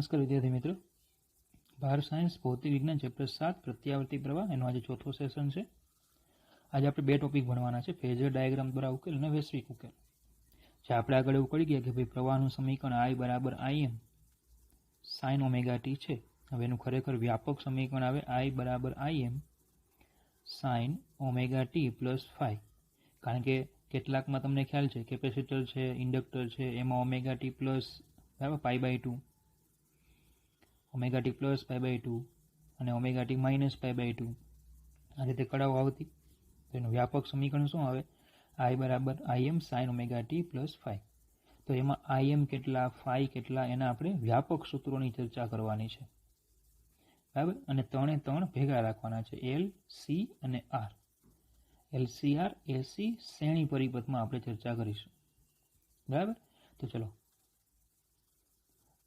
નમસ્કાર વિદ્યાર્થી મિત્રો, ભારત સાયન્સ ભૌતિક વિજ્ઞાન ચેપ્ટર 7 પ્રત્યાવર્તી પ્રવાહ એનો આજે ચોથો સેશન છે. આજે આપણે બે ટોપિક ભણવાના છે, ફેઝર ડાયાગ્રામ દ્વારા ઉકેલ અને વૈશ્વિક ઉકેલ. જે આપણે આગળ એવું કરી ગયા કે ભાઈ પ્રવાહનું સમીકરણ I બરાબર Im sin ઓમેગા ટી છે. હવે એનું ખરેખર વ્યાપક સમીકરણ આવે I બરાબર Im sin omega T plus phi. કારણ કે કેટલાકમાં તમને ખ્યાલ છે કેપેસિટર છે, ઇન્ડક્ટર છે, એમાં ઓમેગા ટી પ્લસ બરાબર π/2, ઓમેગા ટી પ્લસ π/2 અને ઓમેગા ટી માઇનસ π/2 આ રીતે કડાઓ આવતી. તો એનું વ્યાપક સમીકરણ શું આવે? I બરાબર Im sin omega T plus phi. તો એમાં Im કેટલા, ફાઈ કેટલા, એના આપણે વ્યાપક સૂત્રોની ચર્ચા કરવાની છે, બરાબર. અને ત્રણે ત્રણ ભેગા રાખવાના છે, L, C અને R. LCR, AC શ્રેણી પરિપથમાં આપણે ચર્ચા કરીશું, બરાબર. તો ચલો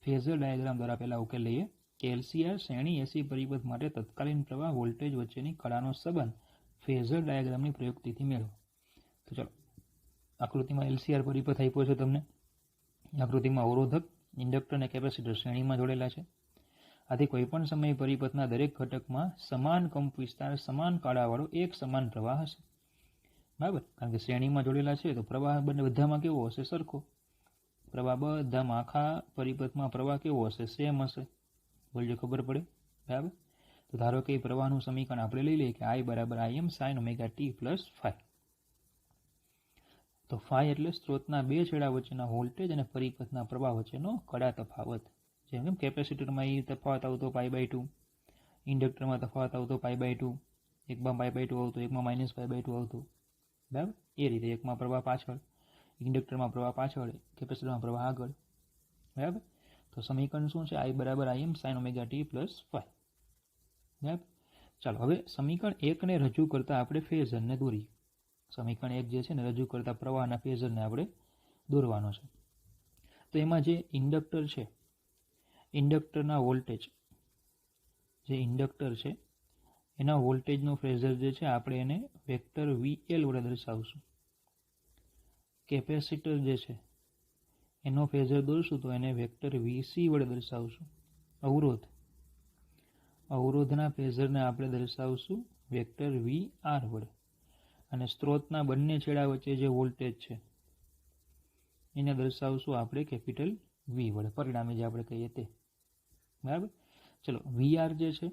ફેઝર ડાયાગ્રામ દ્વારા પહેલા ઉકેલ લઈએ કે LCR શ્રેણી AC પરિપથ માટે તત્કાલીન પ્રવાહ વોલ્ટેજ વચ્ચેની કળાનો સંબંધ ફેઝર ડાયાગ્રામની પ્રયુક્તિથી મેળવો. તો ચલો આકૃતિમાં LCR પરિપથ આપ્યો છે તમને. આકૃતિમાં અવરોધક, ઇન્ડક્ટર અને કેપેસિટર શ્રેણીમાં જોડેલા છે. આથી કોઈપણ સમયે પરિપથના દરેક ઘટકમાં સમાન કંપ વિસ્તાર, સમાન કાળાવાળો એક સમાન પ્રવાહ હશે, બરાબર. કારણ કે શ્રેણીમાં જોડેલા છે તો પ્રવાહ બધામાં કેવો હશે? સરખો. પ્રવાહ બધામાં આખા પરિપથમાં પ્રવાહ કેવો હશે? સેમ હશે. બોલજો, ખબર પડે, બરાબર. તો ધારો કે પ્રવાહનું સમીકરણ આપણે લઈ લઈએ કે I બરાબર Im sin omega T plus phi. તો ફાઈ એટલે સ્ત્રોતના બે છેડા વચ્ચેના વોલ્ટેજ અને પરિપથના પ્રવાહ વચ્ચેનો કડા તફાવત. જેમ કે કેપેસિટરમાં એ તફાવત આવતો π/2, ઇન્ડક્ટરમાં તફાવત આવતો π/2, એકમાં π/2 આવતો, એકમાં માઇનસ π/2 આવતો, બરાબર. એ રીતે એકમાં પ્રવાહ પાછળ, ઇન્ડક્ટરમાં પ્રવાહ પાછળ, કેપેસિટરમાં પ્રવાહ આગળ, બરાબર. તો સમીકરણ શું છે? I બરાબર Im sin omega T plus phi, બરાબર. ચાલો હવે સમીકરણ 1 ને રજૂ કરતા આપણે ફેઝરને દોરીએ. સમીકરણ 1 જે છે ને રજૂ કરતા પ્રવાહના ફેઝરને આપણે દોરવાનો છે. તો એમાં જે ઇન્ડક્ટર છે, ઇન્ડક્ટરના વોલ્ટેજ, જે ઇન્ડક્ટર છે એના વોલ્ટેજનો ફેઝર જે છે આપણે એને વેક્ટર VL વડે દર્શાવશું. કેપેસિટર જે છે એનો ફેઝર દોરશું તો એને વેક્ટર VC વડે દર્શાવશું. અવરોધના ફેઝરને આપણે દર્શાવશું વેક્ટર VR વડે. અને સ્ત્રોતના બંને છેડા વચ્ચે જે વોલ્ટેજ છે એને દર્શાવશું આપણે કેપિટલ V વડે, પરિણામે જે આપણે કહીએ તે, બરાબર. ચલો VR જે છે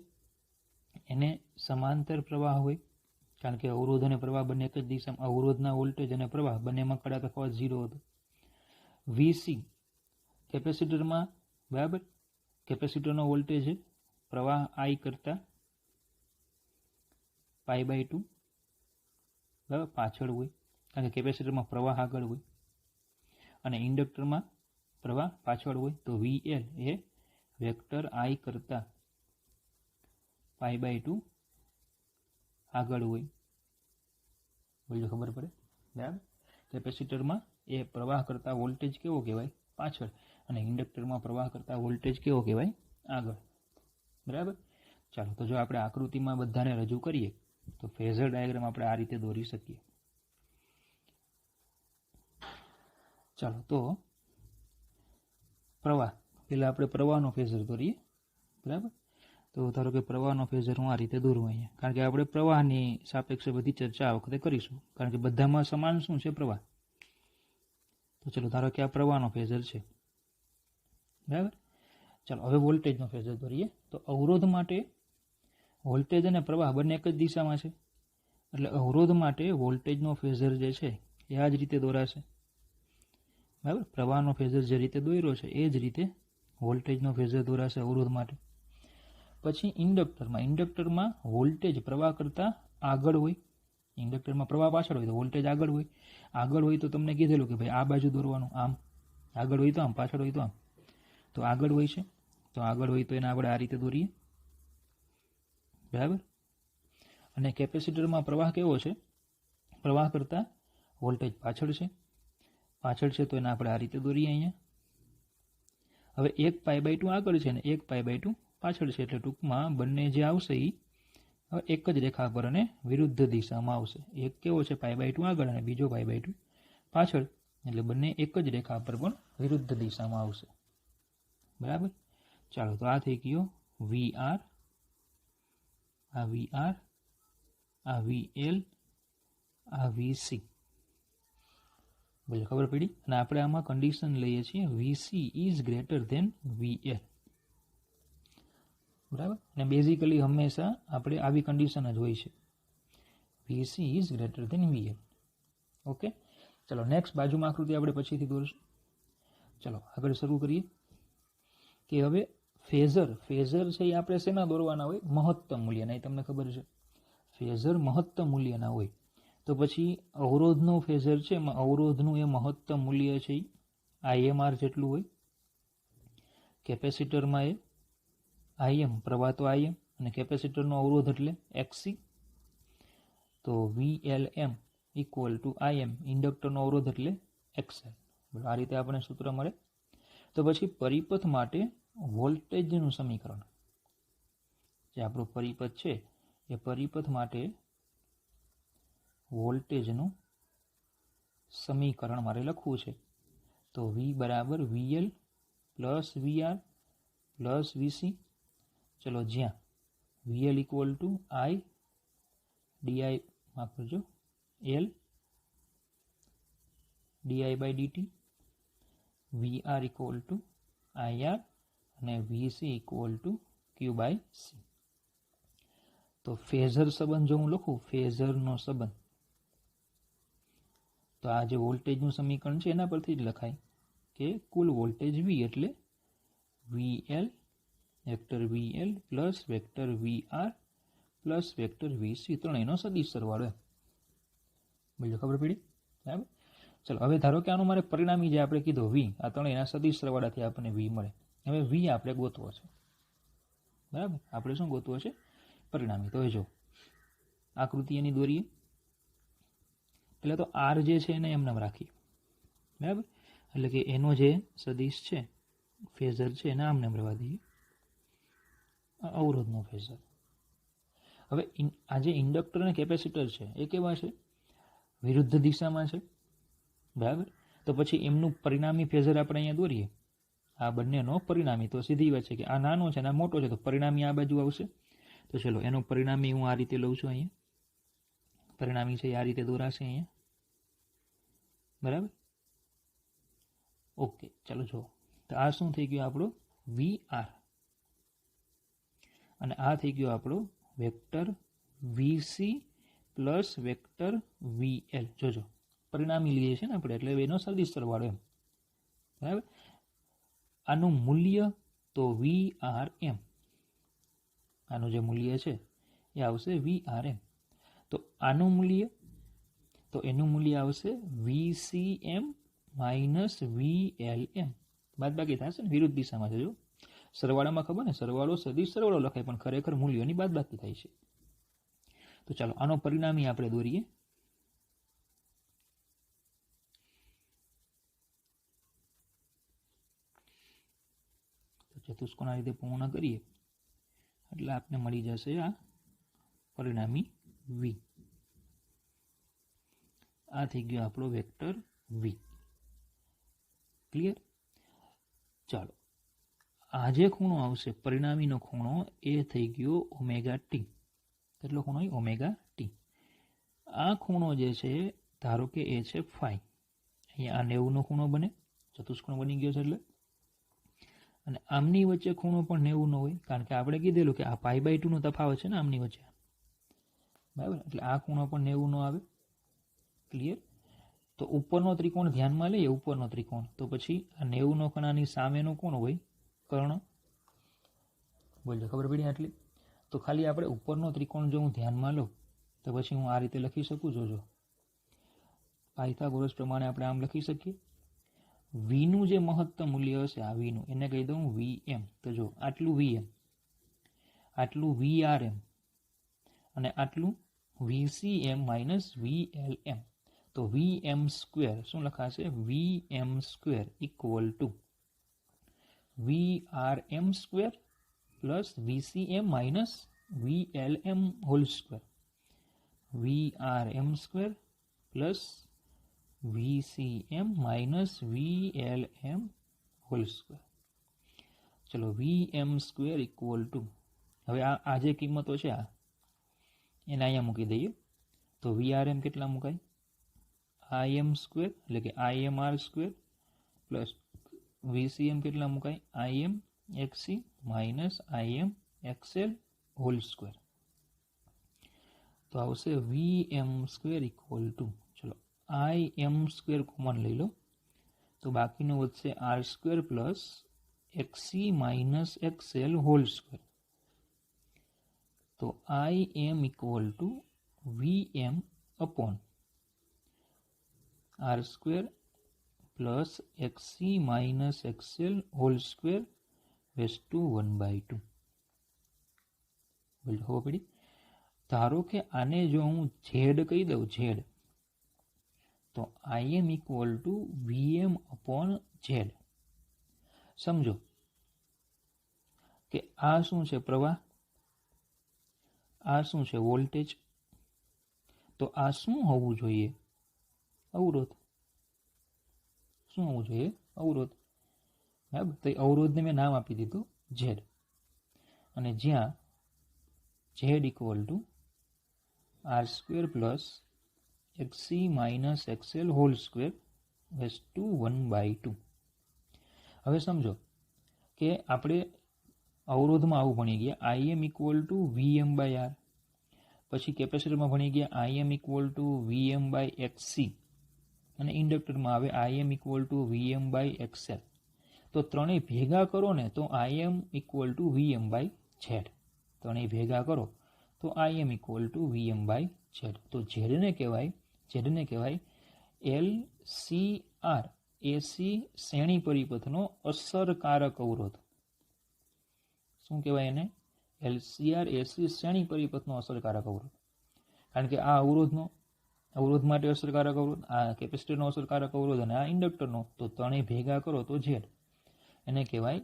એને સમાંતર પ્રવાહ હોય, કારણ કે અવરોધ અને પ્રવાહ બંને એક જ દિશામાં, અવરોધના વોલ્ટેજ અને પ્રવાહ બંનેમાં કડા તફાવત 0 હતો. VC કેપેસિટરમાં, બરાબર, કેપેસિટરનો વોલ્ટેજ છે, પ્રવાહ I કરતા π/2 બરાબર પાછળ હોય, કારણ કે કેપેસિટરમાં પ્રવાહ આગળ હોય અને ઇન્ડક્ટરમાં પ્રવાહ પાછળ હોય. તો VL એ વેક્ટર I કરતા π/2 આગળ હોય. બોલો, ખબર પડે, બરાબર. કેપેસિટરમાં એ પ્રવાહ કરતા વોલ્ટેજ કેવો કહેવાય? પાછળ. અને ઇન્ડક્ટરમાં પ્રવાહ કરતા વોલ્ટેજ કેવો કહેવાય? આગળ, બરાબર. ચાલો તો જો આપણે આકૃતિમાં બધાને રજૂ કરીએ તો ફેઝર ડાયાગ્રામ આપણે આ રીતે દોરી શકીએ. ચાલો તો પ્રવાહ, પેલા આપણે પ્રવાહનો ફેઝર દોરીએ, બરાબર. તો ધારો કે પ્રવાહનો ફેઝર હું આ રીતે દોરું અહીંયા, કારણ કે આપણે પ્રવાહની સાપેક્ષે બધી ચર્ચા આ વખતે કરીશું, કારણ કે બધામાં સમાન શું છે? પ્રવાહ. તો ચલો ધારો કે આ પ્રવાહનો ફેઝર છે, બરાબર. ચાલો હવે વોલ્ટેજનો ફેઝર દોરીએ. તો અવરોધ માટે વોલ્ટેજ અને પ્રવાહ બંને એક જ દિશામાં છે, એટલે અવરોધ માટે વોલ્ટેજનો ફેઝર જે છે એ આ જ રીતે દોરાશે, બરાબર. પ્રવાહનો ફેઝર જે રીતે દોર્યો છે એ જ રીતે વોલ્ટેજનો ફેઝર દોરાશે અવરોધ માટે. પછી ઇન્ડક્ટરમાં વોલ્ટેજ પ્રવાહ કરતાં આગળ હોય, ઇન્ડક્ટરમાં પ્રવાહ પાછળ હોય તો વોલ્ટેજ આગળ હોય. આગળ હોય તો તમને કીધેલું કે ભાઈ આ બાજુ દોરવાનું, આમ આગળ હોય તો આમ, પાછળ હોય તો આમ. તો આગળ હોય છે તો આગળ હોય તો એને આપણે આ રીતે દોરીએ, બરાબર. અને કેપેસિટરમાં પ્રવાહ કેવો છે? પ્રવાહ કરતાં વોલ્ટેજ પાછળ છે તો એને આપણે આ રીતે દોરીએ અહીંયા. હવે એક π/2 આગળ છે ને એક π/2 પાછળ છે, એટલે ટૂંકમાં બંને જે આવશે એ હવે એક જ રેખા પર અને વિરુદ્ધ દિશામાં આવશે. એક કેવો છે? π/2 આગળ અને બીજો π/2 પાછળ, એટલે બંને એક જ રેખા પર પણ વિરુદ્ધ દિશામાં આવશે, બરાબર. ચાલો તો આ થઈ ગયો VR, આ VR, આ VL, આ VC. બોલો ખબર પડી? અને આપણે આમાં કન્ડિશન લઈએ છીએ VC is greater than VL. બરાબર? અને બેઝિકલી હંમેશા આપણે આવી કન્ડિશન જ હોય છે, VC is greater than VL. Okay, ચલો નેક્સ્ટ બાજુમાં આકૃતિ આપણે પછીથી દોરશું. ચલો આગળ શરૂ કરીએ કે હવે ફેઝર છે એ આપણે શેના દોરવાના હોય? મહત્તમ મૂલ્યના. એ તમને ખબર છે, ફેઝર મહત્તમ મૂલ્યના હોય. તો પછી અવરોધનું ફેઝર છે, એમાં અવરોધનું એ મહત્તમ મૂલ્ય છે IMR જેટલું હોય. કેપેસિટરમાં એ IM, પ્રવાહ તો IM, અને કેપેસિટરનો અવરોધ એટલે XC. તો VLM ઇક્વલ ટુ IM, ઇન્ડક્ટરનો અવરોધ એટલે XL. આ રીતે આપણને સૂત્ર મળે. તો પછી પરિપથ માટે વોલ્ટેજનું સમીકરણ, જે આપણો પરિપથ છે એ પરિપથ માટે વોલ્ટેજનું સમીકરણ મારે લખવું છે. તો V બરાબર VL plus VR plus VC. ચલો જ્યાં VL equal to I DI, માફ કરજો, L DI by DT, VR equal to IR અને VC equal to Q by C. તો ફેઝર સંબંધ જો હું લખું, ફેઝરનો સંબંધ, તો આ જે વોલ્ટેજનું સમીકરણ છે એના પરથી જ લખાય કે કુલ વોલ્ટેજ V એટલે VL vector VL plus vector VR plus vector VC, ત્રણેયનો સદિશ સરવાળો. બોલો ખબર પડી? બરાબર. ચલો હવે ધારો કે આનું મારે પરિણામી જે આપણે કીધો V, આ ત્રણેયના સદિશ સરવાળાથી આપણને V મળે. હવે V આપણે ગોતવો છે. બરાબર, આપણે શું ગોતવો છે? પરિણામી. તો જો આકૃતિ એની દોરીએ. એટલે તો R જે છે એને એમને રાખીએ. બરાબર, એટલે કે એનો જે સદિશ છે, ફેઝર છે, એને આમને રહેવા દઈએ, અવરોધનો ફેઝર. હવે આ જે ઇન્ડક્ટર અને કેપેસિટર છે એ કેવા છે? વિરુદ્ધ દિશામાં છે. બરાબર, તો પછી એમનું પરિણામી ફેઝર આપણે અહીંયા દોરીએ. આ બંનેનો પરિણામી, તો સીધી વાત છે કે આ નાનો છે અને આ મોટો છે, તો પરિણામી આ બાજુ આવશે. તો ચલો એનો પરિણામી હું આ રીતે લઉં છું. અહીંયા પરિણામી છે આ રીતે દોરાશે અહીંયા. બરાબર, ઓકે. ચાલો જુઓ, તો આ શું થઈ ગયું આપણો? VR. અને આ થઈ ગયો આપણો vector VC plus vector VL. જોજો પરિણામી લઈએ છે ને આપણે, એટલે એનો સદિશ સરવાળો એમ. બરાબર, આનું મૂલ્ય તો VRM, આનું જે મૂલ્ય છે એ આવશે VRM. તો આનું મૂલ્ય, તો એનું મૂલ્ય આવશે VCM માઇનસ VLM. બાદ બાકી થશે ને, વિરુદ્ધ દિશામાં છે. જો સરવાળામાં ખબર ને, સરવાળો સદિશ સરવાળો લખાય, પણ ખરેખર મૂલ્યોની બાદ બાકી થાય છે. તો ચાલો આનો પરિણામી આપણે દોરીએ. તો ચતુષ્કોણના રીતે પૂર્ણ કરીએ એટલે આપને મળી જશે આ પરિણામી V. આ થઈ ગયો આપણો વેક્ટર V. ક્લિયર? ચાલો આ જે ખૂણો આવશે પરિણામીનો ખૂણો એ થઈ ગયો ઓમેગા ટી. કેટલો ખૂણો? Omega T. આ ખૂણો જે છે ધારો કે એ છે ફાઈ. અહીંયા આ 90નો ખૂણો બને, ચતુષ્કોણ બની ગયો છે એટલે. અને આમની વચ્ચે ખૂણો પણ 90નો હોય, કારણ કે આપણે કીધેલું કે આ π/2નો તફાવત છે ને આમની વચ્ચે. બરાબર, એટલે આ ખૂણો પણ 90નો આવે. ક્લિયર? તો ઉપરનો ત્રિકોણ ધ્યાનમાં લઈએ, ઉપરનો ત્રિકોણ, તો પછી આ 90નો ખૂણાની સામેનો કોણ હોય? કર્ણ. બોલજો ખબર પડી આટલી? તો ખાલી આપણે ઉપરનો ત્રિકોણ જો હું ધ્યાનમાં લઉં તો પછી હું આ રીતે લખી શકું. જોજો પાયથાગોરસ પ્રમાણે આપણે આમ લખી શકીએ. વીનું જે મહત્તમ મૂલ્ય હશે, આ વીનું, એને કહી દઉં VM. તો જો આટલું VM, આટલું VRM અને આટલું VCM માઇનસ VLM. તો VM સ્ક્વેર શું લખાશે? VM square equal to VRM square plus VCM minus VLM whole square. VRM square plus VCM minus VLM whole square. ચલો VM² ઇક્વલ ટુ, હવે આ જે કિંમતો છે એને અહીંયા મૂકી દઈએ. તો VRM કેટલા મુકાય? IM² એટલે કે IMR² પ્લસ VCM કેટલા મુકાય? IMXC minus IMXL hall square. તો આવશે VM² ઇક્વલ ટુ, ચલો IM² કોમન લઈ લો તો બાકીનું વધશે R² plus XC minus XL whole square. તો IM equal to VM upon R² plus XC minus XL whole square raise to 1/2. ખબર પડી? ધારો કે આને જો હું Z કહી દઉં, Z, તો IM equal to VM upon Z. સમજો કે આ શું છે? પ્રવાહ. આ શું છે? વોલ્ટેજ. તો આ શું હોવું જોઈએ? અવરોધ. શું હોવું જોઈએ? અવરોધ. બરાબર. તો અવરોધને મેં નામ આપી દીધું Z. અને જ્યાં Z equal to R² plus XC minus XL whole square raise to 1/2. હવે સમજો કે આપણે અવરોધમાં આવું ભણી ગયા, IM ઇક્વલ ટુ VM/R. પછી કેપેસિટરમાં ભણી ગયા IM ઇક્વલ ટુ VM/XC. અને ઇન્ડક્ટરમાં આવે IM ઇક્વલ ટુ VM/XL. તો ત્રણેય ભેગા કરો ને તો IM ઇક્વલ ટુ VM/Z. ત્રણેય ભેગા કરો તો IM ઇક્વલ ટુ VM/Z. તો ઝેડને કહેવાય LCR AC શ્રેણી પરિપથનો અસરકારક અવરોધ. શું કહેવાય એને? LCR AC શ્રેણી પરિપથનો અસરકારક અવરોધ. કારણ કે આ અવરોધ માટે અસરકારક અવરોધ, આ કેપેસિટરનો અસરકારક અવરોધ અને આ ઇન્ડક્ટરનો. તો ત્રણેય ભેગા કરો તો Z. એને કહેવાય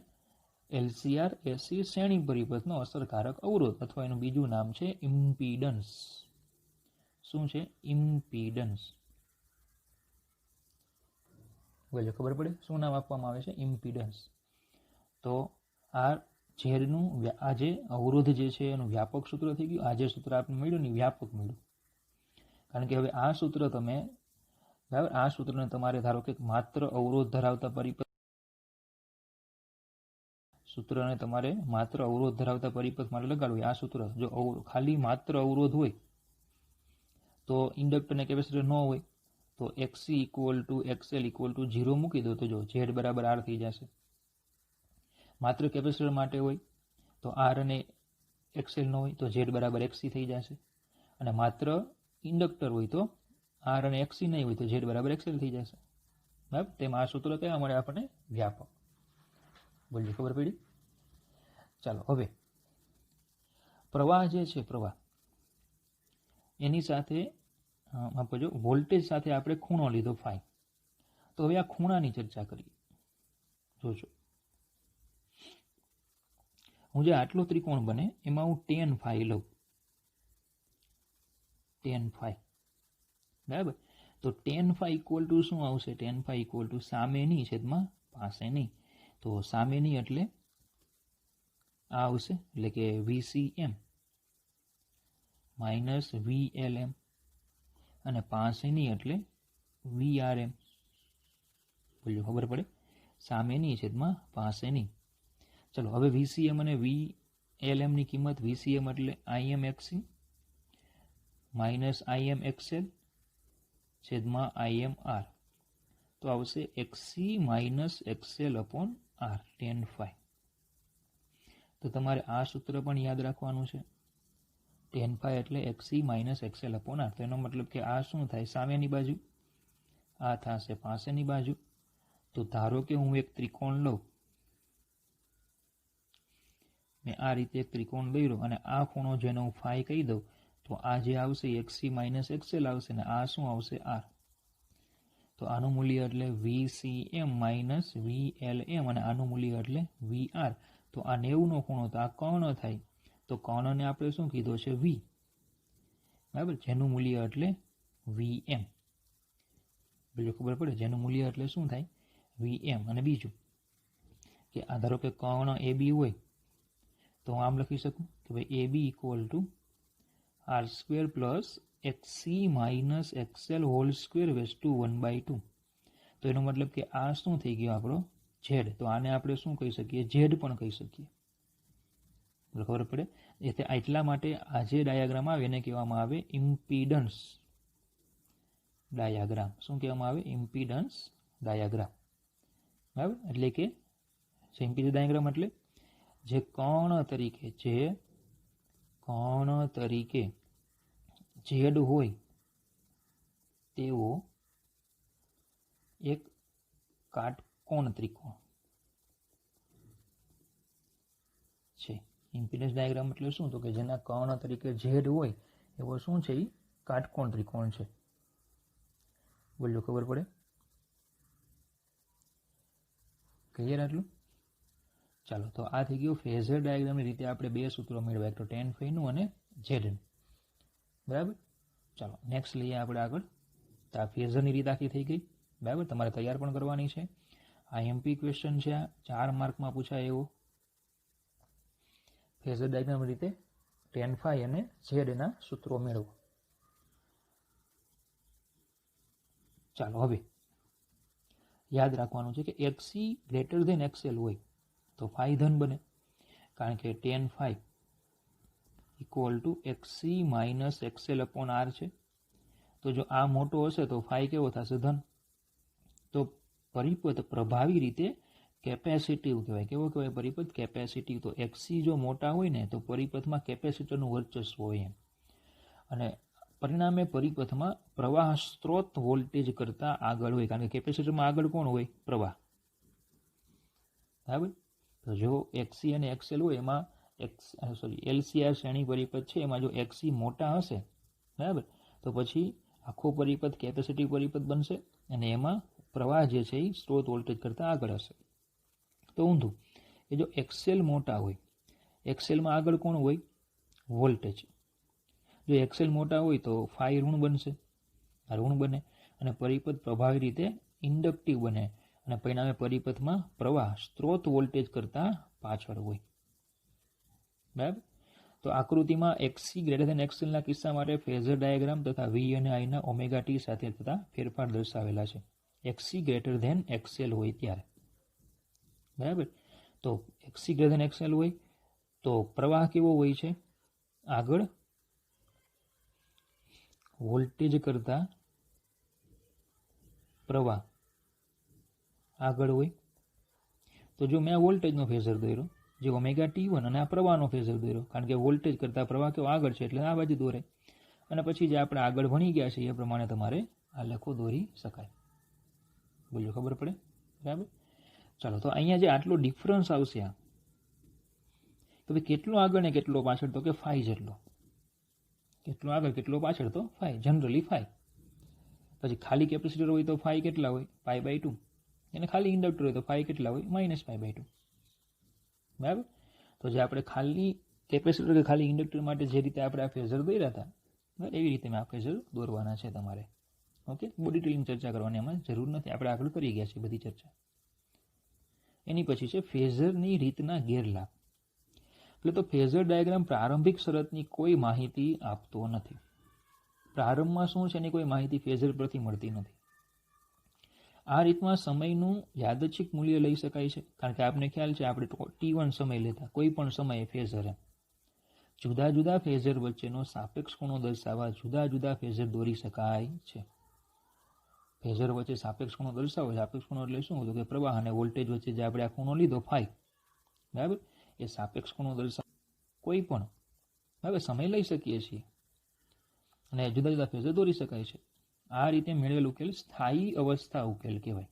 LCR AC શ્રેણી પરિપથનો અસરકારક અવરોધ, અથવા એનું બીજું નામ છે ઇમ્પીડન્સ. શું છે? ઇમ્પીડન્સ. ખબર પડે શું નામ આપવામાં આવે છે? ઇમ્પીડન્સ. તો આ ઝેડનું આ જે અવરોધ જે છે એનું વ્યાપક સૂત્ર થઈ ગયું. આ જે સૂત્ર આપણે મળ્યું ને વ્યાપક મળ્યું. કારણ કે હવે આ સૂત્ર તમે, બરાબર, આ સૂત્રને તમારે ધારો કે માત્ર અવરોધ ધરાવતા પરિપથ, સૂત્રને તમારે માત્ર અવરોધ ધરાવતા પરિપથ માટે લગાડવું. આ સૂત્ર જો ખાલી માત્ર અવરોધ હોય તો ઇન્ડક્ટર અને કેપેસિટર ન હોય તો XC equal to XL equal to 0 મૂકી દો તો જો Z બરાબર R થઈ જશે. માત્ર કેપેસિટર માટે હોય તો R અને XL ન હોય તો Z બરાબર XC થઈ જશે. અને માત્ર ઇન્ડક્ટર હોય તો R અને XC નહીં હોય તો Z બરાબર XL થઈ જશે. બરાબર. તેમાં આ સૂત્ર કયા મળે આપણને? વ્યાપક. બોલજો, ખબર પડી? ચાલો હવે પ્રવાહ જે છે, પ્રવાહ એની સાથે આપજો વોલ્ટેજ સાથે આપણે ખૂણો લીધો φ. તો હવે આ ખૂણાની ચર્ચા કરીએ. જોજો, હું જે આટલો ત્રિકોણ બને એમાં હું tan φ લઉં. tan φ. બરાબર. તો tan φ ઇક્વલ ટુ શું આવશે? tan φ ઇક્વલ ટુ સામેની છેદમાં પાસેની. તો સામેની એટલે આ આવશે, એટલે કે VCM માઇનસ VLM, અને પાસેની એટલે VRM. બોલો, ખબર પડે? સામેની છેદમાં પાસેની. ચલો હવે VCM અને VLM ની કિંમત, VCM એટલે IMXC માઇનસ IMXL છેદમાં IMR. તો આવશે XC minus XL upon R tan φ. તો તમારે આ સૂત્ર પણ યાદ રાખવાનું છે. tan φ એટલે XC minus XL upon R. તો એનો મતલબ કે આ શું થાય? સામેની બાજુ. આ થશે પાસેની બાજુ. તો ધારો કે હું એક ત્રિકોણ લઉં, મેં આ રીતે એક ત્રિકોણ લઈ લો અને આ ખૂણો જેને હું φ કહી દઉં તો આ જે આવશે XC માઇનસ XL આવશે ને આ શું આવશે? R. તો આનું મૂલ્ય એટલે VCM માઇનસ VLM અને આનું મૂલ્ય એટલે VR. તો આ 90 નો ખૂણો, તો આ કર્ણ થાય. તો કર્ણને આપણે શું કીધો છે? V. બરાબર. જેનું મૂલ્ય એટલે VM. બીજું ખબર પડે? જેનું મૂલ્ય એટલે શું થાય? VM. અને બીજું કે આ ધારો કે કર્ણ એ બી હોય તો હું આમ લખી શકું કે ભાઈ એ બી equal to R square plus XC minus XL whole square raise to 1/2. તો એનો મતલબ કે આ શું થઈ ગયો આપણો ઝેડ. તો આને આપણે શું કહી શકીએ? ઝેડ પણ કહી શકીએ. ખબર પડે? એટલા માટે આ જે ડાયાગ્રામ આવે એને કહેવામાં આવે ઇમ્પીડન્સ ડાયાગ્રામ. શું કહેવામાં આવે? Impedance diagram. બરાબર? એટલે કે ઇમ્પીડન્સ ડાયાગ્રામ એટલે જે કર્ણ તરીકે ઝેડ હોય તેવો એક કાટકોણ ત્રિકોણ છે. ઇમ્પીડન્સ ડાયાગ્રામ એટલે શું? તો કે જેના કર્ણ તરીકે ઝેડ હોય એવો શું છે? એ કાટકોણ ત્રિકોણ છે. બોલો, ખબર પડે? ક્લિયર આટલું? ચાલો, તો આ થઈ ગયું ફેઝર ડાયાગ્રામની રીતે આપણે બે સૂત્રો મેળવ્યા, એક તો tan phi નું અને ઝેડ. બરાબર? ચાલો નેક્સ્ટ લઈએ આપણે આગળ. તો આ ફેઝરની રીત આખી થઈ ગઈ. બરાબર? તમારે તૈયાર પણ કરવાની છે. આ એમપી ક્વેશ્ચન છે, 4 માર્કમાં પૂછાય એવો. ફેઝર ડાયાગ્રામ રીતે tan phi અને ઝેડના સૂત્રો મેળવો. ચાલો, હવે યાદ રાખવાનું છે કે એક્સી ગ્રેટર ધેન એક્સએલ હોય તો phi ધન બને, કારણ કે tan phi equal to XC minus XL upon R છે. તો જો આ મોટો હશે તો phi કેવો થશે? ધન. તો પરિપથ પ્રભાવી રીતે કેપેસિટિવ કહેવાય. કેવો કહેવાય? પરિપથ કેપેસિટિવ. તો એક્સી જો મોટા હોય ને તો પરિપથમાં કેપેસિટરનું વર્ચસ્વ હોય એમ, અને પરિણામે પરિપથમાં પ્રવાહ સ્ત્રોત વોલ્ટેજ કરતાં આગળ હોય, કારણ કે કેપેસિટરમાં આગળ કોણ હોય? પ્રવાહ. બરાબર? તો જો એક્સી અને એક્સએલ હોય એમાં એલસીઆર શ્રેણી પરિપથ છે, એમાં જો એક્સી મોટા હશે, બરાબર, તો પછી આખો પરિપથ કેપેસિટિવ પરિપથ બનશે અને એમાં પ્રવાહ જે છે એ સ્ત્રોત વોલ્ટેજ કરતાં આગળ હશે. તો ઊંધું, એ જો એક્સએલ મોટા હોય, એક્સએલમાં આગળ કોણ હોય? વોલ્ટેજ. જો એક્સએલ મોટા હોય તો phi ઋણ બનશે, આ ઋણ બને, અને પરિપથ પ્રભાવી રીતે ઇન્ડક્ટિવ બને, અને પરિણામે પરિપથમાં પ્રવાહ સ્ત્રોત વોલ્ટેજ કરતાં પાછળ હોય. બરાબર? તો આકૃતિમાં એક્સી ગ્રેટર ધેન એક્સએલના કિસ્સા માટે ફેઝર ડાયાગ્રામ તથા વી અને આઈના ઓમેગા ટી સાથે થતા ફેરફાર દર્શાવેલા છે. એક્સી ગ્રેટર ધેન એક્સએલ હોય ત્યારે. બરાબર? તો એક્સી ગ્રેટર ધેન એક્સએલ હોય તો પ્રવાહ કેવો હોય છે? આગળ વોલ્ટેજ કરતા પ્રવાહ આગળ હોય. તો જો મેં આ વોલ્ટેજનો ફેઝર દોર્યો, જે ઓમેગા T1, અને આ પ્રવાહનો ફેઝર દોર્યો, કારણ કે વોલ્ટેજ કરતા પ્રવાહ કેવો આગળ છે એટલે આ બાજુ દોરે, અને પછી જે આપણે આગળ ભણી ગયા છે એ પ્રમાણે તમારે આ લખો દોરી શકાય. બોલો, ખબર પડે? બરાબર? ચાલો, તો અહીંયા જે આટલો ડિફરન્સ આવશે, આ તો ભાઈ કેટલો આગળ ને કેટલો પાછળ? તો કે phi જેટલો. કેટલો આગળ કેટલો પાછળ? તો phi, જનરલી phi. પછી ખાલી કેપેસિટર હોય તો phi કેટલા હોય? π/2. અને ખાલી ઇન્ડક્ટર હોય તો phi કેટલા હોય? -π/2. બરાબર? તો જે આપણે ખાલી કેપેસિટર કે ખાલી ઇન્ડક્ટર માટે જે રીતે આપણે આ ફેઝર દોર્યા હતા, બરાબર, એવી રીતે મેં આ ફેઝર દોરવાના છે તમારે. ઓકે? બહુ ડિટેલિંગ ચર્ચા કરવાની એમાં જરૂર નથી, આપણે આગળ કરી ગયા છીએ બધી ચર્ચા. એની પછી છે ફેઝરની રીતના ગેરલાભ. એટલે તો ફેઝર ડાયાગ્રામ પ્રારંભિક શરતની કોઈ માહિતી આપતો નથી. પ્રારંભમાં શું છે એની કોઈ માહિતી ફેઝર પરથી મળતી નથી. આ રીતમાં સમયનું યાદચ્છિક મૂલ્ય લઈ શકાય છે, કારણ કે આપને ખ્યાલ છે આપણે T1 સમય લેતા, કોઈ પણ સમયે ફેઝર એમ. જુદા જુદા ફેઝર વચ્ચેનો સાપેક્ષ ખૂણો દર્શાવવા જુદા જુદા ફેઝર દોરી શકાય છે. ફેઝર વચ્ચે સાપેક્ષ ખૂણો દર્શાવો. સાપેક્ષ ખૂણો એટલે શું? તો કે પ્રવાહ અને વોલ્ટેજ વચ્ચે જે આપણે આ ખૂણો લીધો phi, બરાબર, એ સાપેક્ષ ખૂણો દર્શાવ કોઈ પણ, બરાબર, સમય લઈ શકીએ છીએ અને જુદા જુદા ફેઝર દોરી શકાય છે. આ રીતે મેળવેલ ઉકેલ સ્થાયી અવસ્થા ઉકેલ કહેવાય.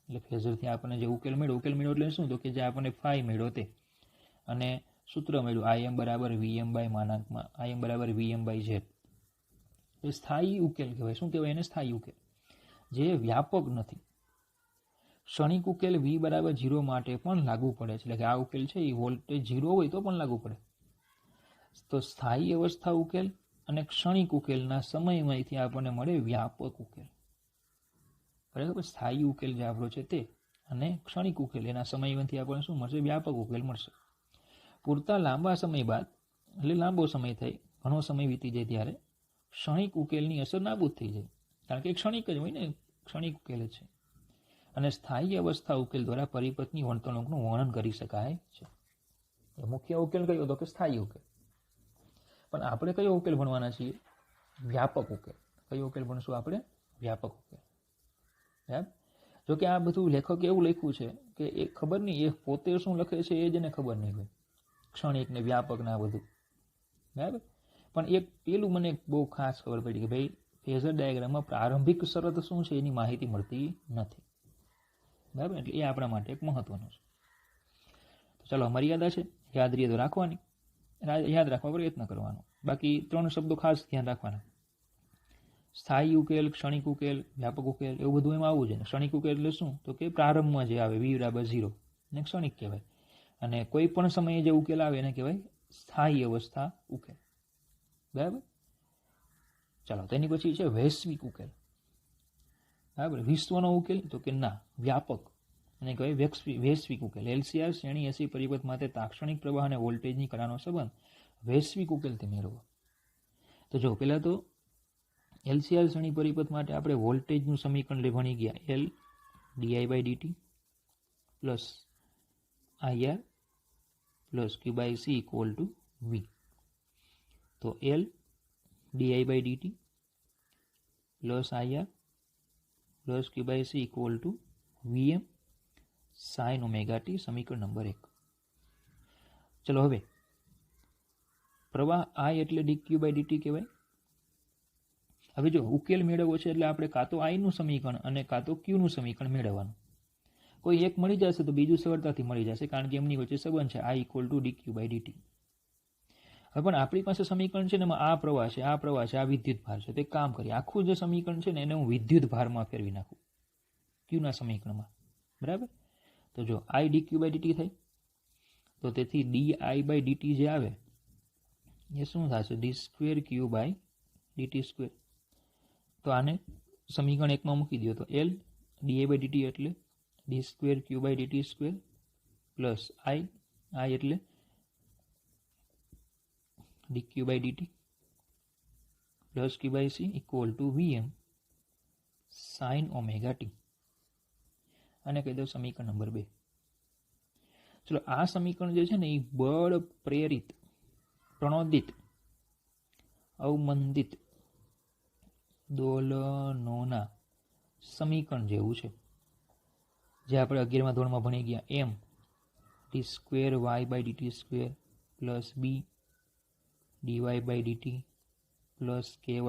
એટલે ફેઝરથી આપણને જે ઉકેલ મળ્યો એટલે શું? તો કે જે આપણને phi મળ્યો તે, અને સૂત્ર મળ્યું Im બરાબર Vm/z. એ સ્થાયી ઉકેલ કહેવાય. શું કહેવાય એને? સ્થાયી ઉકેલ, જે વ્યાપક નથી. ક્ષણિક ઉકેલ v બરાબર 0 માટે પણ લાગુ પડે છે. એટલે કે આ ઉકેલ છે એ વોલ્ટેજ 0 હોય તો પણ લાગુ પડે. તો સ્થાયી અવસ્થા ઉકેલ અને ક્ષણિક ઉકેલના સમયમાંથી આપણને મળે વ્યાપક ઉકેલ. બરાબર? સ્થાયી ઉકેલ જે આપણો છે તે, અને ક્ષણિક ઉકેલ એના સમયથી આપણને શું મળશે? વ્યાપક ઉકેલ મળશે. પૂરતા લાંબા સમય બાદ, એટલે લાંબો સમય થાય, ઘણો સમય વીતી જાય ત્યારે ક્ષણિક ઉકેલની અસર નાબૂદ થઈ જાય, કારણ કે ક્ષણિક જ હોય ને, ક્ષણિક ઉકેલ જ છે. અને સ્થાયી અવસ્થા ઉકેલ દ્વારા પરિપથની વર્તણૂકનું વર્ણન કરી શકાય છે. મુખ્ય ઉકેલ કયો હતો? કે સ્થાયી ઉકેલ. પણ આપણે કયો ઉકેલ ભણવાના છીએ? વ્યાપક ઉકેલ. કયો ઉકેલ ભણશું આપણે? વ્યાપક ઉકેલ. બરાબર. જો કે આ બધું લેખકે એવું લખ્યું છે કે એ ખબર નહીં, એ પોતે શું લખે છે એ જ એને ખબર નહીં હોય, ક્ષણિક ને વ્યાપક ના બધું. બરાબર. પણ એક પેલું મને બહુ ખાસ ખબર પડી કે ભાઈ ફેઝર ડાયાગ્રામમાં પ્રારંભિક શરત શું છે એની માહિતી મળતી નથી. બરાબર. એટલે એ આપણા માટે એક મહત્વનું છે. તો ચાલો, મર્યાદા છે, યાદ રહીએ તો રાખવાની, યાદ રાખવા પ્રયત્ન કરવાનો. બાકી 3 શબ્દો ખાસ ધ્યાન રાખવાના: સ્થાયી ઉકેલ, ક્ષણિક ઉકેલ, વ્યાપક ઉકેલ. એવું બધું એમાં આવવું જોઈએ. ક્ષણિક ઉકેલ એટલે શું? તો કે પ્રારંભમાં જે આવે v=0 ને ક્ષણિક કહેવાય, અને કોઈ પણ સમયે જે ઉકેલ આવે એને કહેવાય સ્થાયી અવસ્થા ઉકેલ. બરાબર. ચાલો, તેની પછી છે વૈશ્વિક ઉકેલ. બરાબર. વિશ્વનો ઉકેલ? તો કે ના, વ્યાપક, અને કહેવાય વૈશ્વિક ઉકેલ. LCR શ્રેણી એસી પરિપથ માટે તાક્ષણિક પ્રવાહ અને વોલ્ટેજની કળાનો સંબંધ વૈશ્વિક ઉકેલથી મેળવો. તો જો પહેલા તો LCR શ્રેણી પરિપથ માટે આપણે વોલ્ટેજનું સમીકરણ ભણી ગયા, L di/dt plus IR plus Q/C = V. તો L di/dt plus IR plus Q/C = Vm sin ωt, સમીકરણ નંબર 1. ચલો, હવે પ્રવાહ I એટલે dq/dt કહેવાય. હવે જો ઉકેલ મેળવવો છે એટલે આપણે કાં તો I નું સમીકરણ અને કાં તો Q નું સમીકરણ મેળવવાનું. કોઈ એક મળી જશે તો બીજું સરળતાથી મળી જશે, કારણ કે એમની વચ્ચે સંબંધ છે, I = dq/dt. હવે પણ આપણી પાસે સમીકરણ છે ને એમાં આ પ્રવાહ છે, આ પ્રવાહ છે, આ વિદ્યુત ભાર છે. તો એક કામ કરીએ, આખું જે સમીકરણ છે ને એને હું વિદ્યુત ભારમાં ફેરવી નાખું, Qના સમીકરણમાં. બરાબર. તો જો I dq/dt થાય, તો તેથી di/dt જે આવે એ શું થશે? d2q/dt². તો આને સમીકરણ 1 માં મૂકી દો, તો L di/dt એટલે d2q/dt² પ્લસ I એટલે dq/dt plus Q/C = Vm sin ωt. અને કહી દો સમીકરણ નંબર 2. ચલો, આ સમીકરણ જે છે ને એ બળ પ્રેરિત, પ્રણોદિત, અવમંદિત દોલનોના સમીકરણ જેવું છે, જે આપણે 11મા ધોરણમાં ભણી ગયા. M d2y/dt² plus B dy/dt plus ky =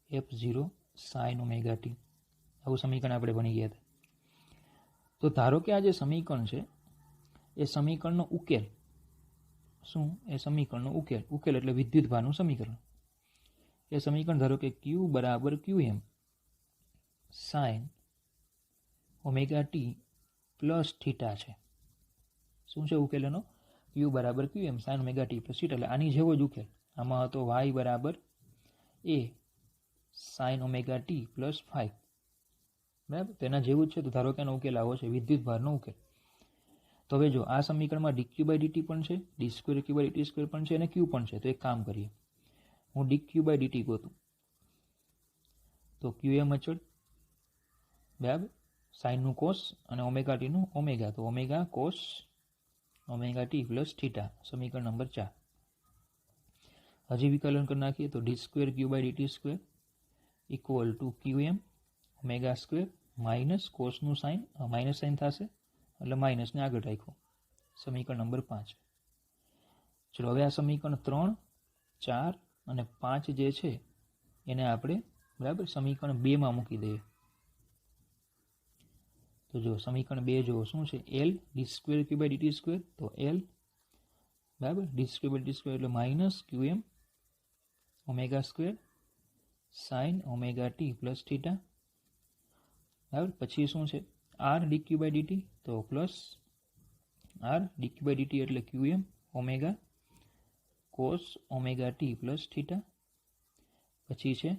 f0 sin ωt. આવું સમીકરણ આપણે ભણી ગયા હતા. તો ધારો કે આ જે સમીકરણ છે એ સમીકરણનો ઉકેલ શું? એ સમીકરણનો ઉકેલ એટલે વિદ્યુતભારનું સમીકરણ. એ સમીકરણ ધારો કે Q = Qm sin ωt plus theta છે. શું છે ઉકેલ એનો? Q = Qm sin ωt plus theta. એટલે આની જેવો જ ઉકેલ. આમાં હતો y = a sin ωt plus 5. બરાબર. તેના જેવું જ છે. તો ધારો કે એનો ઉકેલ આવો છે, વિદ્યુતભારનો ઉકેલ. તો હવે જો આ સમીકરણમાં dq/dt પણ છે, d2q/dt² પણ છે અને Q પણ છે. તો એક કામ કરીએ, હું dq/dt ગોતું. તો Qm અચળ, બરાબર, સાઇન નું કોસ અને ωt નું ઓમેગા. તો omega cos ωt plus theta, સમીકરણ નંબર 4. હજી વિકલન કરી નાખીએ તો d2q/dt² = Qm ω² માઇનસ કોસનું સાઇન, માઇનસ સાઇન થશે એટલે માઇનસને આગળ રાખ્યું, સમીકરણ નંબર 5. ચલો, હવે આ સમીકરણ 3, 4 અને 5 જે છે એને આપણે બરાબર સમીકરણ 2 માં મૂકી દઈએ. તો જો સમીકરણ 2 જો શું છે? L d2q/dt². તો L બરાબર d2/dt² એટલે minus Qm ω² sin ωt plus theta. બરાબર. પછી શું છે? R dq/dt. તો પ્લસ R dq/dt એટલે Qm omega cos ωt plus theta. પછી છે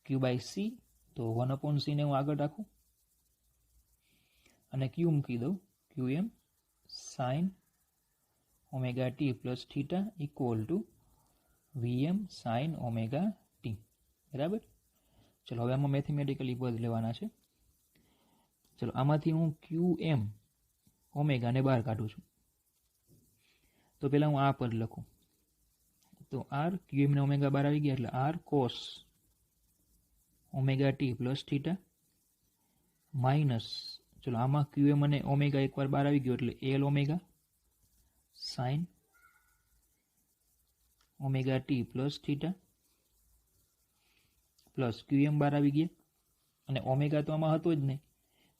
Q/C. તો 1/c ને હું આગળ રાખું, અને ક્યુ મૂકી દઉં, Q M sine omega T plus theta equal to VM sine omega T. બરાબર. ચલો હવે આમાં મેથેમેટિકલી પદ લેવાના છે. ચલો આમાંથી હું ક્યુ એમ ઓમેગાને બહાર કાઢું છું. તો પહેલાં હું આ પદ લખું. તો આર ક્યુ એમ ને ઓમેગા બહાર આવી ગયા એટલે R cos omega T plus theta minus, ચલો આમાં ક્યુ એમ અને ઓમેગા એકવાર બહાર આવી ગયો એટલે L omega sine omega T plus theta plus Q M બહાર આવી ગયા અને ઓમેગા તો આમાં હતો જ નહીં,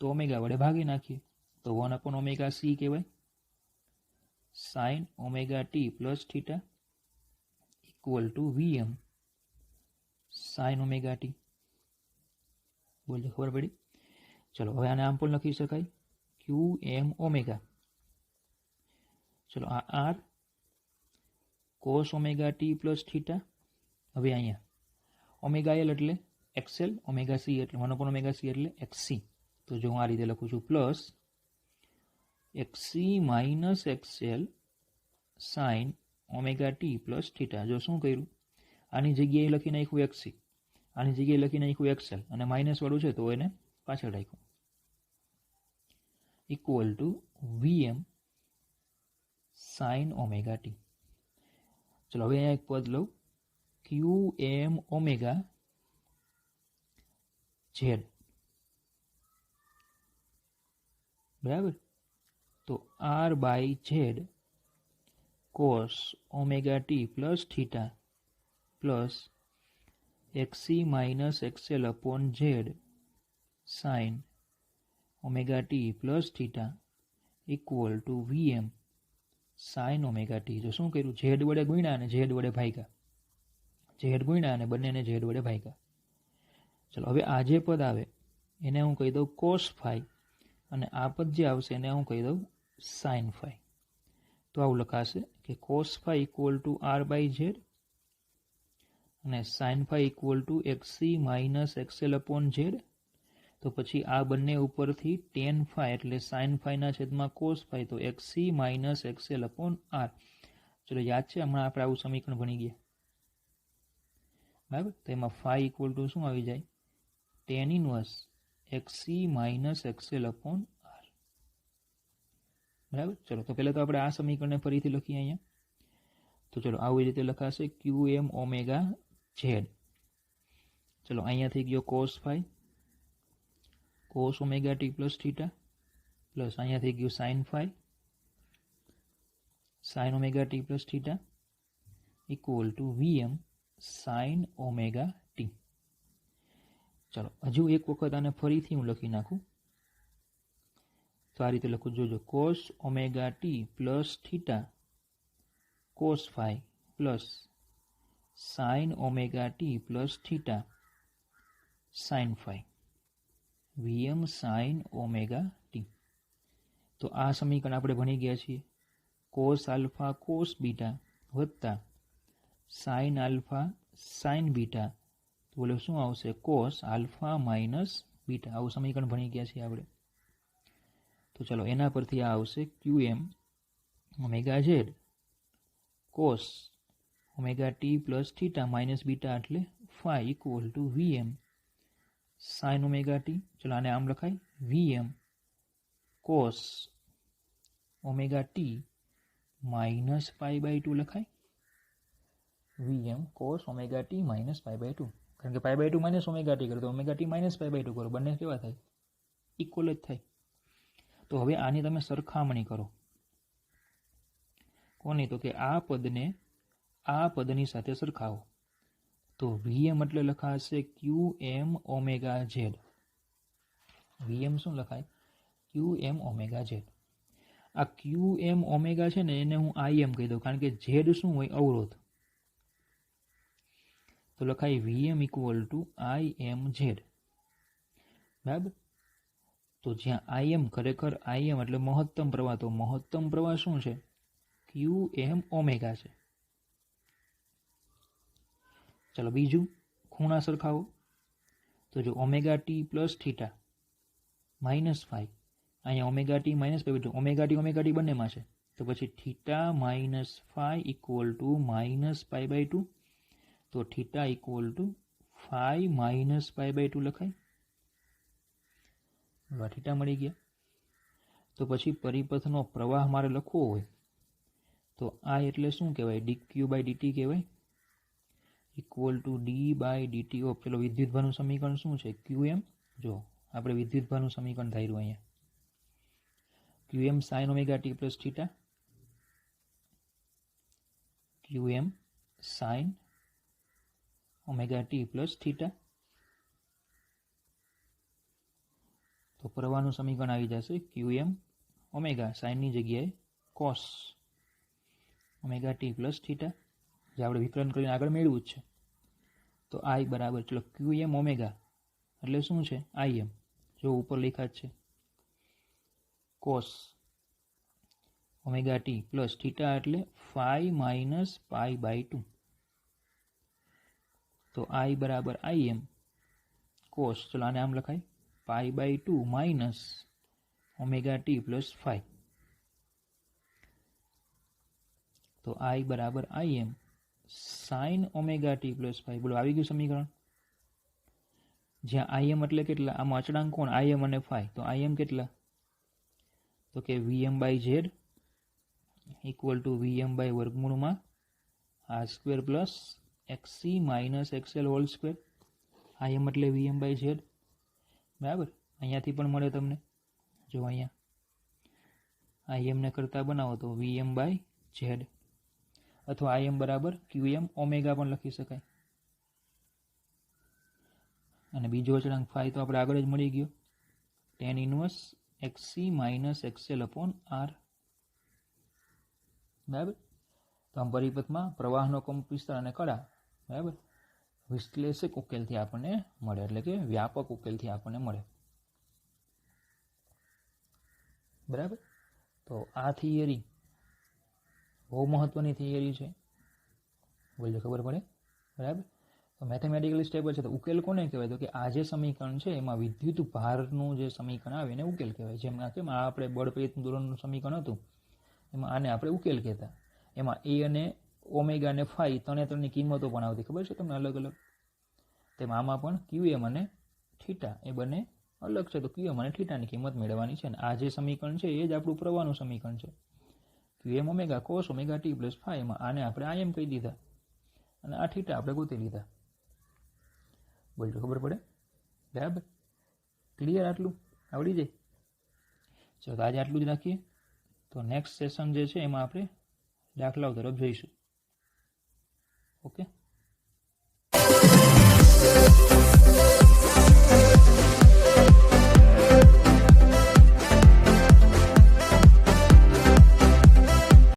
તો ઓમેગા વડે ભાગી નાખીએ તો 1 ઓમેગા સી કહેવાય. Sign omega T plus theta equal to VM sine omega T. બોલજો ખબર પડી? ચલો હવે આને આમ પણ લખી શકાય ક્યુ એમ ઓમેગા. ચલો આ R cos omega T plus theta. હવે અહીંયા ઓમેગા એલ એટલે એક્સએલ, ઓમેગા સી એટલે 1 ઓમેગા સી એટલે એક્સસી. તો જો હું આ રીતે લખું છું plus XC minus XL sign omega T plus theta. જો શું કર્યું, આની જગ્યાએ લખી નાખ્યું એક્સસી, આની જગ્યાએ લખી નાખ્યું એક્સએલ અને માઇનસ વાળું છે તો એને પાછળ રાખ્યું equal to VM sine omega T. ચલો હવે અહીંયા એક પદ લઉં ક્યુ એમ ઓમેગા ઝેડ. બરાબર. તો R by Z cos omega T plus theta plus XC minus XL upon Z sine omega T plus theta equal to VM sine omega T. જો શું કર્યું, ઝેડ વડે ગુણ્યા અને ઝેડ વડે ભાગ્યા, ઝેડ ગુણ્યા અને બંનેને ઝેડ વડે ભાગ્યા. ચલો હવે આ જે પદ આવે એને હું કહી દઉં કોસ ફાઈ અને આ પદ જે આવશે એને હું કહી દઉં સાઇન ફાઈ. તો આવું લખાશે કે cos phi equal to R by Z અને sine phi equal to XC minus XL upon Z. તો પછી આ બંને ઉપરથી ટેન ફાઈ એટલે સાઇન ફાઈના છેદમાં કોસ ફાઈ, તો XC minus XL upon R. ચલો યાદ છે હમણાં આપણે આવું સમીકરણ ભણી ગયા. બરાબર. તો એમાં ફાઈ ઇક્વલ ટુ શું આવી જાય, tan inverse XC minus XL upon R. બરાબર. ચલો તો પહેલાં તો આપણે આ સમીકરણને ફરીથી લખીએ અહીંયા. તો ચલો આવી રીતે લખાશે ક્યુ એમ ઓમેગા ઝેડ. ચલો અહીંયા થઈ ગયો cos phi cos omega T plus theta plus અહીંયા થઈ ગયું sine phi sine omega T plus theta equal to VM sine omega T. ચલો હજુ એક વખત આને ફરીથી હું લખી નાખું. તો આ રીતે લખું, જોજો cos omega T plus theta cos phi plus sine omega T plus theta sine phi VM sine omega t. તો આ સમીકરણ આપણે ભણી ગયા છીએ કોસ આલ્ફા કોસ બીટા વત્તા સાઇન આલ્ફા સાઇન બીટા. તો બોલે શું આવશે, કોસ આલ્ફા માઇનસ બીટા. આવું સમીકરણ ભણી ગયા છીએ આપણે. તો ચલો એના પરથી આ આવશે Q M omega Z cos omega T plus theta minus beta એટલે phi equal to VM sine omega T. ચલો આને આમ લખાય VM cos omega T minus pi by 2 લખાય. VM cos omega T minus pi by 2, કારણ કે pi by 2 minus omega T કરો તો omega T minus pi by 2 કરો, બંને કેવા થાય, ઇક્વલ જ થાય. તો હવે આની તમે સરખામણી કરો. કોની? તો કે આ પદને આ પદની સાથે સરખાવો. તો વીએમ એટલે લખાશે ક્યુ એમ ઓમેગા ઝેડ. વીએમ શું લખાય, ક્યુ એમ ઓમેગા ઝેડ. આ ક્યુ એમ ઓમેગા છે ને એને હું આઈ એમ કહી દઉં, કારણ કે ઝેડ શું હોય, અવરોધ. તો લખાય VM equal to I M Z. બરાબર. તો જ્યાં આઈ એમ ખરેખર આઈ એમ એટલે મહત્તમ પ્રવાહ, તો મહત્તમ પ્રવાહ શું છે, ક્યુ એમ ઓમેગા છે. ચલો બીજું ખૂણા સરખાવો. તો જો omega T plus theta minus phi અહીંયા omega T minus pi by two, omega T બંનેમાં છે, તો પછી theta minus phi equal to minus pi by two, તો theta equal to phi minus pi by two લખાય. Theta મળી ગયા. તો પછી પરિપથનો પ્રવાહ મારે લખવો હોય તો આ એટલે શું કહેવાય? dq બાય dt કહેવાય, equal to D by dt of, પેલો વિદ્યુતભારનું સમીકરણ શું છે? qm. જો આપણે વિદ્યુતભારનું સમીકરણ ધાર્યું અહીંયા, qm sin omega T plus theta, qm sin omega T plus theta. તો પ્રવાહનું સમીકરણ આવી જશે qm ઓમેગા સાઇનની જગ્યાએ cos omega T plus theta, જે આપણે વિકલન કરીને આગળ મેળવ્યું જ છે. તો I બરાબર, ચલો qm ઓમેગા એટલે શું છે? im. જો ઉપર લખ્યા જ છે, cos omega T plus theta એટલે phi minus pi by two. તો I બરાબર im કોસ, ચલો આને આમ લખાય, pi by two minus omega T plus phi. તો I બરાબર im sine omega T plus phi. બોલો આવી ગયું સમીકરણ. જ્યાં im એટલે કેટલા? આમાં અચળાંક કોણ? im અને ફાઈ. તો im કેટલા? તો કે vm by Z equal to vm by વર્ગમૂળમાં R square plus xc minus xl whole square. im એટલે vm બાય ઝેડ. બરાબર, અહીંયાથી પણ મળે તમને. જો અહીંયા im ને કરતા બનાવો તો vm બાય ઝેડ, અથવા im બરાબર qm ઓમેગા પણ લખી શકાય. અને બીજો અચળાંક ફાઈ તો આપણે આગળ જ મળી ગયો, tan inverse xc minus xl upon r. બરાબર. તો આમ પરિપથમાં પ્રવાહનો કંપ વિસ્તાર અને કળા, બરાબર, વિશ્લેષક ઉકેલથી આપણને મળે, એટલે કે વ્યાપક ઉકેલથી આપણને મળે. બરાબર. તો આ થિયરી બહુ મહત્વની થિયરી છે, બોલજો ખબર પડે. બરાબર. તો મેથેમેટિકલ સ્ટેપ છે. તો ઉકેલ કોને કહેવાય? તો કે આ જે સમીકરણ છે એમાં વિદ્યુત ભારનું જે સમીકરણ આવે એને ઉકેલ કહેવાય. જેમ કેમ આ આપણે બળ પ્રેરિત દોલનનું સમીકરણ હતું, એમાં આને આપણે ઉકેલ કહેતા. એમાં એ અને ઓમેગા અને ફાઈ ત્રણની કિંમતો પણ આવતી, ખબર છે તમને, અલગ અલગ. તેમાં આમાં પણ qm અને થીટા એ બંને અલગ છે. તો qm અને થીટાની કિંમત મેળવવાની છે. અને આ જે સમીકરણ છે એ જ આપણું પ્રવાહનું સમીકરણ છે, qm omega cos omega T plus phi. એમાં આને આપણે im કહી દીધા અને આ થીટા આપણે ગોતી લીધા. બોલજો ખબર પડે. બરાબર, ક્લિયર? આટલું આવડી જાય. ચલો તો આજે આટલું જ રાખીએ. તો નેક્સ્ટ સેશન જે છે એમાં આપણે દાખલાઓ તરફ જઈશું. ઓકે.